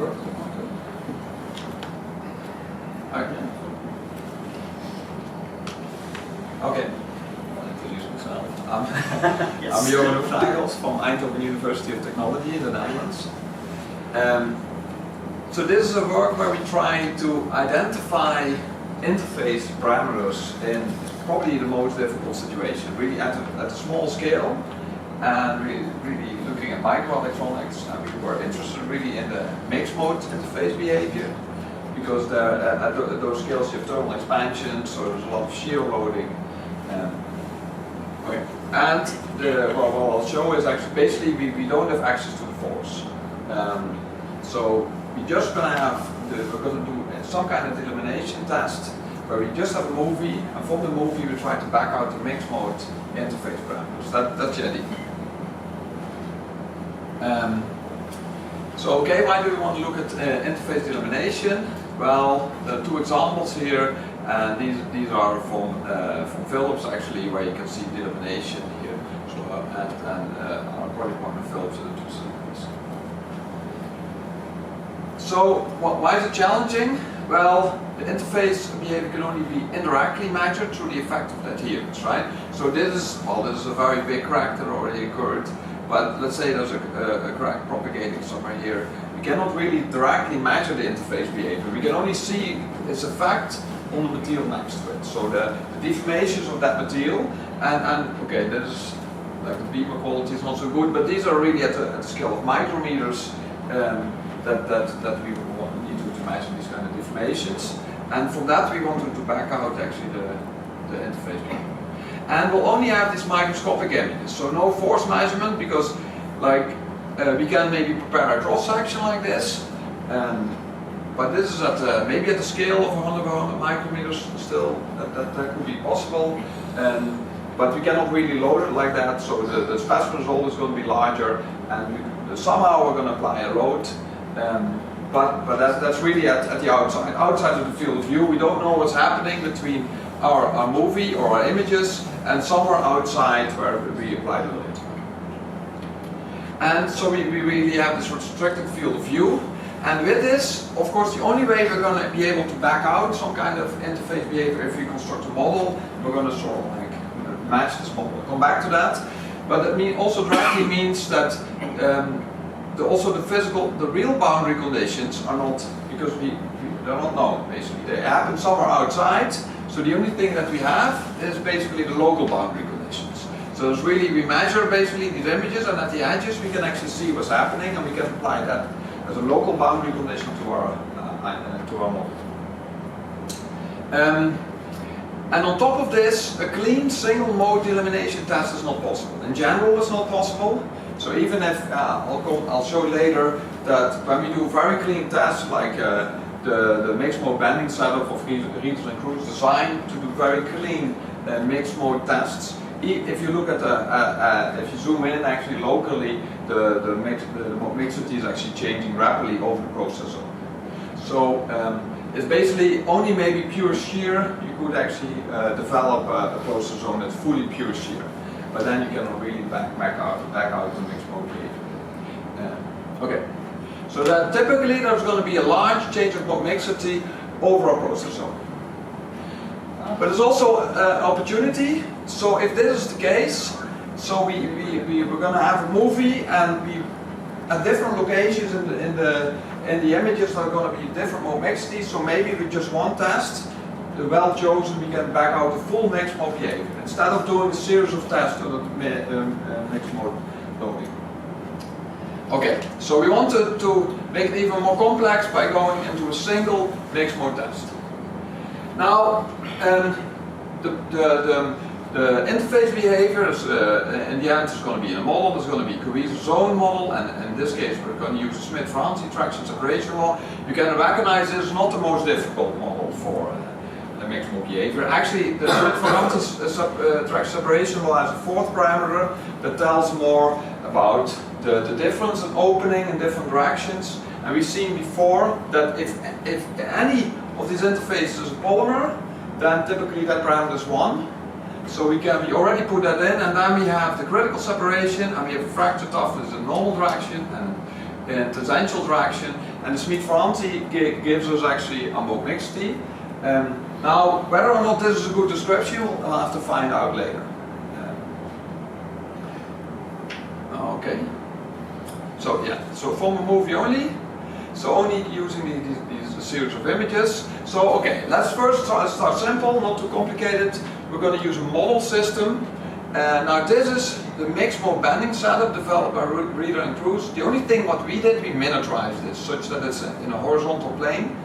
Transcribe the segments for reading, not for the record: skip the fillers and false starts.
work? Okay. Okay. I'll introduce myself. Yes. I'm Hoefnagels from Eindhoven University of Technology in the Netherlands. So this is a work where we try to identify interface parameters in probably the most difficult situation, really at a small scale, and really looking at microelectronics, and we were interested really in the mixed mode interface behavior, because at those scales you have thermal expansion, so there's a lot of shear loading. Okay. And what I'll show is actually basically we don't have access to the force. So we're just going to have, we're going to do some kind of elimination test where we just have a movie, and from the movie we try to back out the mixed mode interface parameters. That's J.D. So okay, why do we want to look at interface elimination? Well, there are two examples here, and these are from Philips actually, where you can see the elimination here, so, and our project partner Philips are the two scenarios. So why is it challenging? Well, the interface behavior can only be indirectly measured through the effect of the adherence, right? So this is a very big crack that already occurred, but let's say there's a crack propagating somewhere here. We cannot really directly measure the interface behavior. We can only see its effect on the material next to it. So the deformations of that material, and okay, this is like the beamer quality is not so good, but these are really at the scale of micrometers that we need to measure these kind of deformations. And from that we wanted to back out actually the interface behavior. And we'll only have these microscopic images, so no force measurement, because like we can maybe prepare a cross section like this, but this is at maybe at the scale of 100 micrometers still, that could be possible, but we cannot really load it like that, so the specimen is always going to be larger, and somehow we're going to apply a load, but that's really at the outside of the field of view. We don't know what's happening between our movie or our images and somewhere outside where we apply the load. And so we really have this restricted field of view. And with this, of course, the only way we're going to be able to back out some kind of interface behavior if we construct a model, we're going to sort of like match this model. We'll come back to that. But that also directly means that also the real boundary conditions are not, because they're not known basically. They happen somewhere outside. So the only thing that we have is basically the local boundary conditions. So it's really, we measure basically these images, and at the edges we can actually see what's happening, and we can apply that as a local boundary condition to our model. And on top of this, a clean single mode elimination test is not possible. In general, it's not possible. So even if I'll show later that when we do very clean tests like the mixed mode bending setup of Geers and Cruise designed to do very clean mixed mode tests. If you look at if you zoom in actually locally, the mixity is actually changing rapidly over the process zone. So it's basically only maybe pure shear you could actually develop a process zone that's fully pure shear, but then you cannot really back out the mixed mode behavior. Okay. So that typically there's going to be a large change of mixity over a process zone. But there's also an opportunity. So if this is the case, so we're going to have a movie, and we at different locations in the images are going to be different mode mixity. So maybe with just one test, the well chosen, we can back out the full mixed mode behavior instead of doing a series of tests on the mixed mode loading. Okay, so we wanted to make it even more complex by going into a single mixed mode test. Now, the interface behavior is, in the end, is going to be in a model. There's going to be a cohesive zone model, and in this case, we're going to use the Schmidt-Franzi traction separation law. You can recognize this is not the most difficult model for the mixed mode behavior. Actually, the Schmidt-Franzi traction separation law has a fourth parameter that tells more about the difference in opening in different directions, and we've seen before that if any of these interfaces is a polymer, then typically that parameter is 1. So we already put that in, and then we have the critical separation, and we have fracture toughness in normal direction, and in tangential direction, and the Schmidt-Franzi gives us actually M.G.D. Now, whether or not this is a good description, we'll have to find out later. Okay. So yeah, so from a movie only, so only using these series of images. So okay, let's first start simple, not too complicated. We're going to use a model system. Now this is the mixed mode bending setup developed by Reader and Cruz. The only thing what we did, we miniaturized this such that it's in a horizontal plane.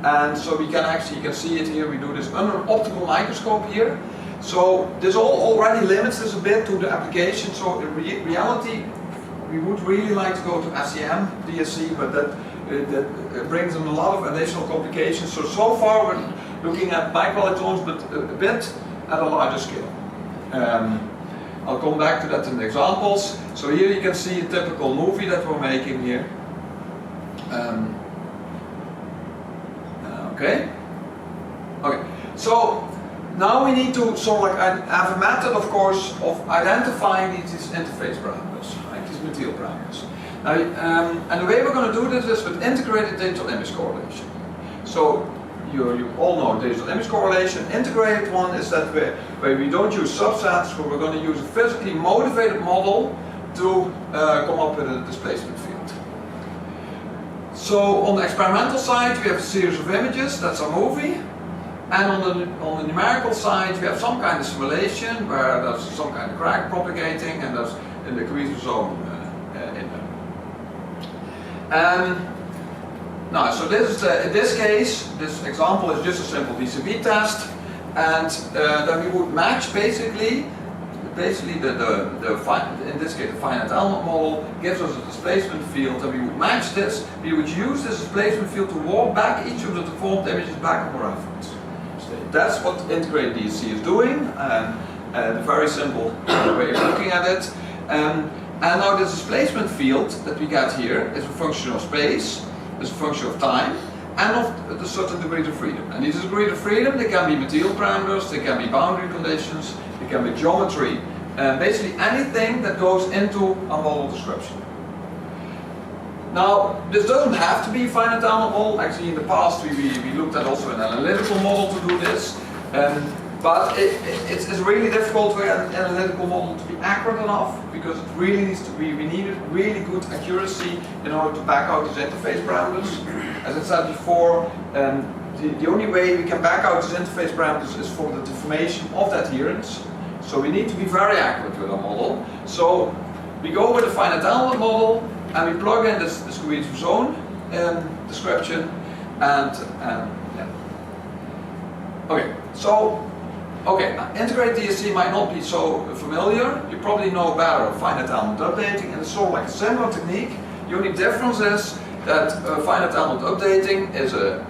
And so we can actually, you can see it here, we do this under an optical microscope here. So this already limits us a bit to the application. So in reality, we would really like to go to SEM, DSC, but that brings in a lot of additional complications. So far we're looking at microelectronics, but a bit at a larger scale. I'll come back to that in the examples. So here you can see a typical movie that we're making here. Okay. So now we need to sort of like have a method, of course, of identifying these interface parameters, right? These material parameters. Now, and the way we're going to do this is with integrated digital image correlation. So you all know digital image correlation. Integrated one is that where we don't use subsets, but we're going to use a physically motivated model to come up with a displacement field. So on the experimental side, we have a series of images, that's our movie. And on the numerical side, we have some kind of simulation where there's some kind of crack propagating and there's in the cohesive zone in there. Now, so this is in this case, this example is just a simple DCB test, and then we would match basically in this case the finite element model gives us a displacement field, and we would match this. We would use this displacement field to walk back each of the deformed images back on the reference. That's what integrated DSC is doing, a very simple way of looking at it. And now this displacement field that we get here is a function of space, is a function of time, and of a certain degree of freedom. And these degrees of freedom, they can be material parameters, they can be boundary conditions, they can be geometry, basically anything that goes into a model description. Now, this doesn't have to be a finite element model. Actually, in the past, we looked at also an analytical model to do this. But it's really difficult for an analytical model to be accurate enough, because it really needs to be, we needed really good accuracy in order to back out these interface parameters. As I said before, the only way we can back out these interface parameters is for the deformation of the adherence. So we need to be very accurate with our model. So we go with a finite element model, and we plug in this cohesive zone description, and yeah. Okay, so integrated DSC might not be so familiar. You probably know better of finite element updating, and it's sort of like a similar technique. The only difference is that finite element updating is a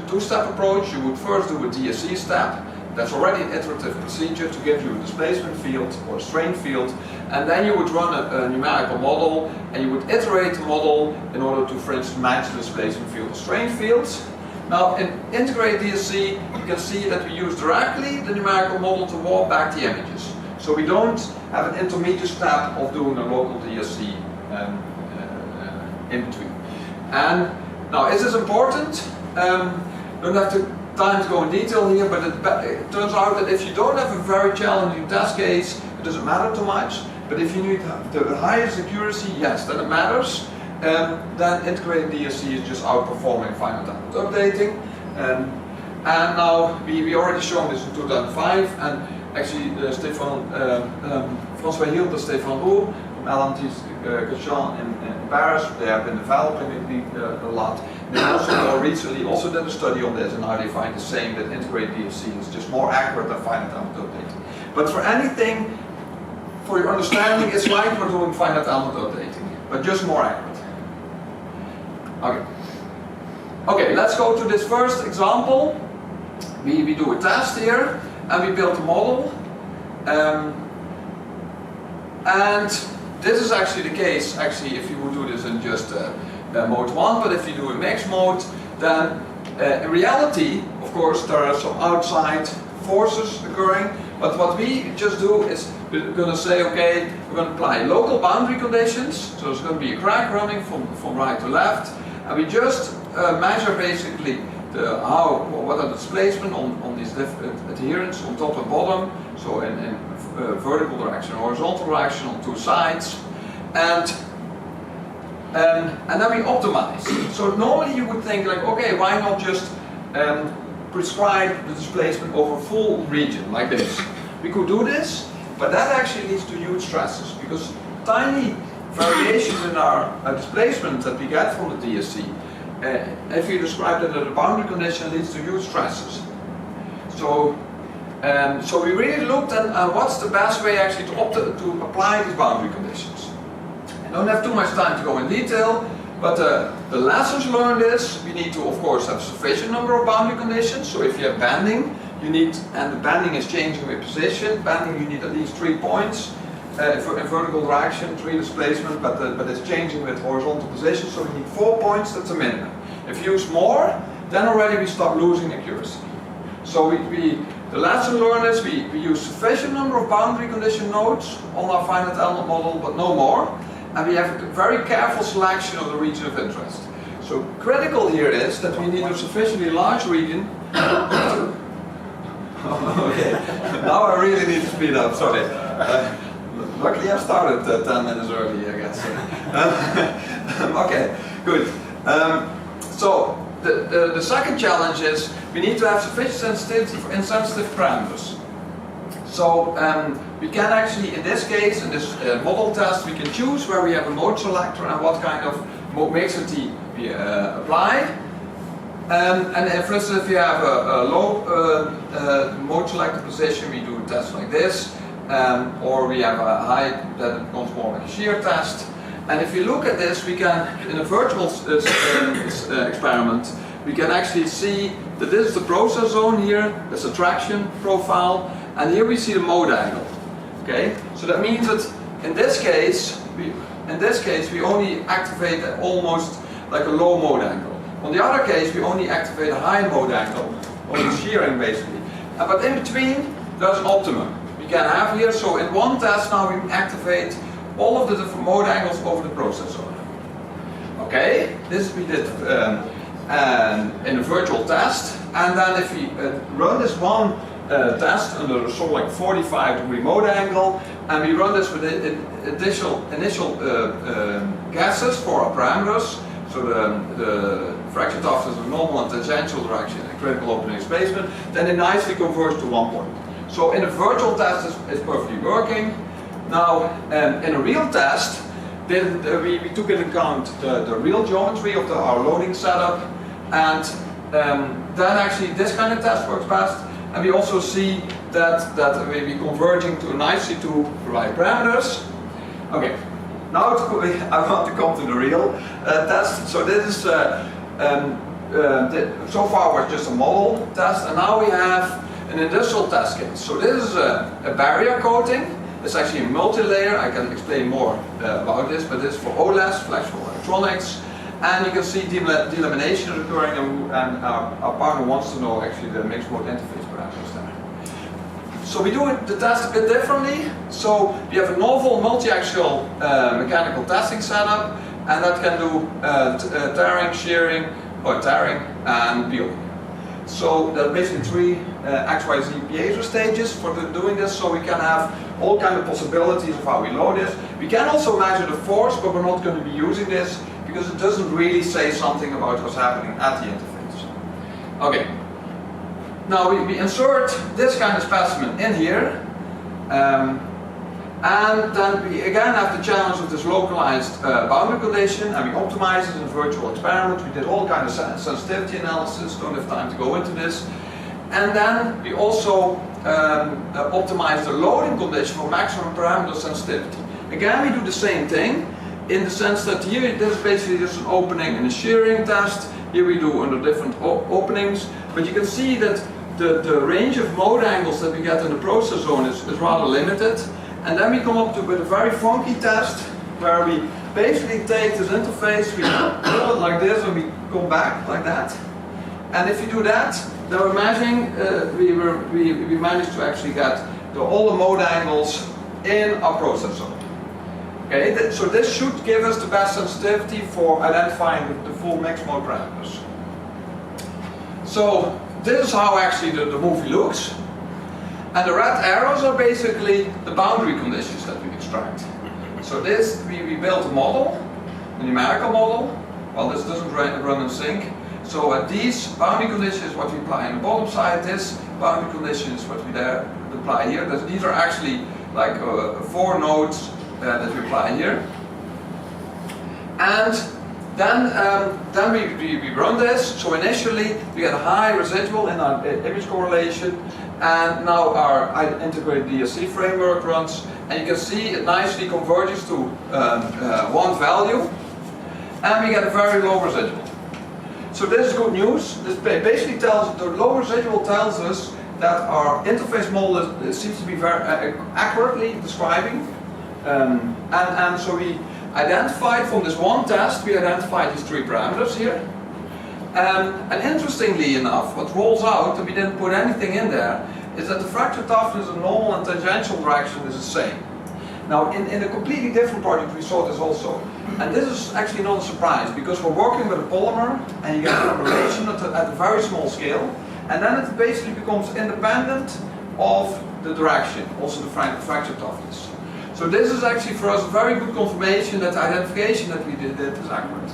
two-step approach. You would first do a DSC step. That's already an iterative procedure to give you a displacement field or a strain field, and then you would run a numerical model, and you would iterate the model in order to, for instance, match the displacement field or strain fields. Now, in integrated DSC, you can see that we use directly the numerical model to walk back the images. So we don't have an intermediate step of doing a local DSC in between. And now, is this important? Don't have time to go in detail here, but it turns out that if you don't have a very challenging test case, it doesn't matter too much. But if you need the highest accuracy, yes, then it matters. Then integrated DSC is just outperforming finite element updating. And now we already shown this in 2005, and actually François Hield and Stéphane Roux from LMT Cachan in Paris, they have been developing it a lot. They also more recently also did a study on this, and now they find the same, that integrated DSC is just more accurate than finite element updating. But for anything, for your understanding, it's like we're doing finite element updating, but just more accurate. Okay, let's go to this first example. We do a test here, and we build a model. And this is actually the case, actually, if you would do this in just mode 1, but if you do a mixed mode, then in reality, of course, there are some outside forces occurring, but what we just do is we're going to say, okay, we're going to apply local boundary conditions. So there's going to be a crack running from right to left, and we just measure basically what are the displacement on these different adherents on top and bottom. So in vertical direction, horizontal direction on two sides, and then we optimize. So normally you would think like, okay, why not just prescribe the displacement over a full region like this? We could do this, but that actually leads to huge stresses, because tiny variations in our displacement that we get from the DSC, if you describe that as a boundary condition, leads to huge stresses. So we really looked at what's the best way actually to apply these boundary conditions. I don't have too much time to go in detail, but the lessons learned is we need to, of course, have sufficient number of boundary conditions. So if you have bending, you need, and the bending is changing with position, bending you need at least 3 points. In vertical direction, 3 displacement, but it's changing with horizontal position, so we need 4 points, that's a minimum. If you use more, then already we start losing accuracy. So the lesson learned is we use sufficient number of boundary condition nodes on our finite element model, but no more. And we have a very careful selection of the region of interest. So critical here is that we need a sufficiently large region. Okay, now I really need to speed up, sorry. Luckily I started 10 minutes early, I guess. Okay, good. So the second challenge is we need to have sufficient sensitivity for insensitive parameters. So we can actually, in this case, in this model test, we can choose where we have a mode selector and what kind of mode mixity we apply. And for instance, if you have a low mode selector position, we do a test like this. Or we have a high that becomes more like a shear test. And if you look at this, we can, in a virtual experiment, we can actually see that this is the process zone here, there's a traction profile, and here we see the mode angle. Okay, so that means that in this case we only activate almost like a low mode angle. On the other case, we only activate a high mode angle, only shearing basically. But in between, there's an optimum. Can have here, so in one test now we activate all of the different mode angles over the process zone. Okay, this we did in a virtual test, and then if we run this one test under a sort of like 45-degree mode angle, and we run this with initial guesses for our parameters, so the fraction toughness of normal and tangential direction and critical opening displacement, then it nicely converge to 1 point. So in a virtual test it's perfectly working. Now in a real test, we took into account the real geometry of our loading setup, and then actually this kind of test works best. And we also see that we're converging nicely to the right parameters. Okay, now I want to come to the real test. So this is so far was just a model test, and now we have an industrial test case. So this is a barrier coating. It's actually a multi-layer. I can explain more about this, but this is for OLEDs, flexible electronics. And you can see delamination occurring, and our partner wants to know actually the mixed mode interface parameters there. So we do the test a bit differently. So we have a novel multi-axial mechanical testing setup, and that can do tearing, shearing, or tearing, and peeling. So there are basically 3 XYZ piezo stages for doing this, so we can have all kinds of possibilities of how we load this. We can also measure the force, but we're not going to be using this because it doesn't really say something about what's happening at the interface. Okay. Now we insert this kind of specimen in here, and then we again have the challenge of this localized boundary condition, and we optimize it in a virtual experiment. We did all kinds of sensitivity analysis, don't have time to go into this. And then we also optimize the loading condition for maximum parameter sensitivity. Again, we do the same thing in the sense that here this is basically just an opening and a shearing test. Here we do under different openings, but you can see that the range of mode angles that we get in the process zone is rather limited. And then we come up with a very funky test where we basically take this interface, we pull it like this, and we come back like that. And if you do that, then we're measuring, we managed to actually get all the mode angles in our processor. Okay, so this should give us the best sensitivity for identifying the full mixed mode parameters. So this is how actually the movie looks. And the red arrows are basically the boundary conditions that we extract. So this, we built a model, a numerical model. Well, this doesn't run in sync. So these boundary conditions, what we apply on the bottom side, this boundary condition is what we there apply here. These are actually like 4 nodes that we apply here. And then we run this. So initially we get a high residual in our image correlation, and now our integrated DSC framework runs, and you can see it nicely converges to one value, and we get a very low residual. So this is good news. This basically tells, the low residual tells us that our interface model seems to be very accurately describing, and so we identified from this one test, we identified these 3 parameters here. And interestingly enough, what rolls out, and we didn't put anything in there, is that the fracture toughness in normal and tangential direction is the same. Now, in a completely different project, we saw this also. And this is actually not a surprise, because we're working with a polymer, and you get a formulation at a very small scale, and then it basically becomes independent of the direction, also the fracture toughness. So this is actually for us a very good confirmation that the identification that we did is accurate.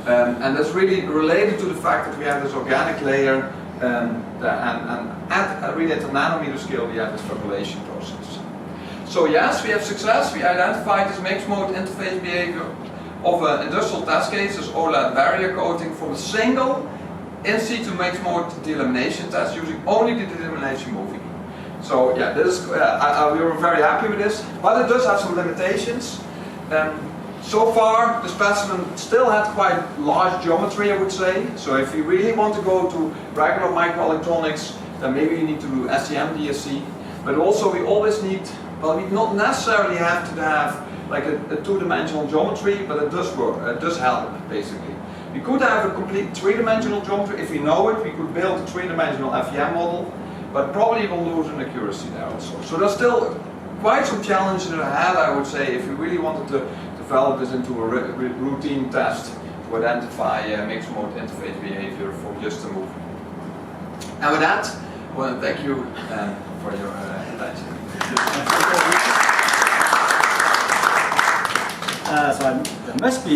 And that's really related to the fact that we have this organic layer, and really at the nanometer scale we have this fibrillation process. So yes, we have success. We identified this mixed mode interface behavior of an industrial test case, this OLED barrier coating, from a single in situ mixed mode delamination test using only the delamination movie. So yeah, this we were very happy with this, but it does have some limitations. So far, the specimen still had quite large geometry, I would say. So if you really want to go to regular microelectronics, then maybe you need to do SEM DSC. But also we always need, well, we not necessarily have to have like a 2-dimensional geometry, but it does work, it does help, basically. We could have a complete 3-dimensional geometry. If we know it, we could build a 3-dimensional FEM model, but probably we'll lose in accuracy there also. So there's still quite some challenges ahead, I would say, if you really wanted to develop this into a routine test to identify mixed mode interface behavior for just a movie. And with that, I want to thank you for your attention. So there must be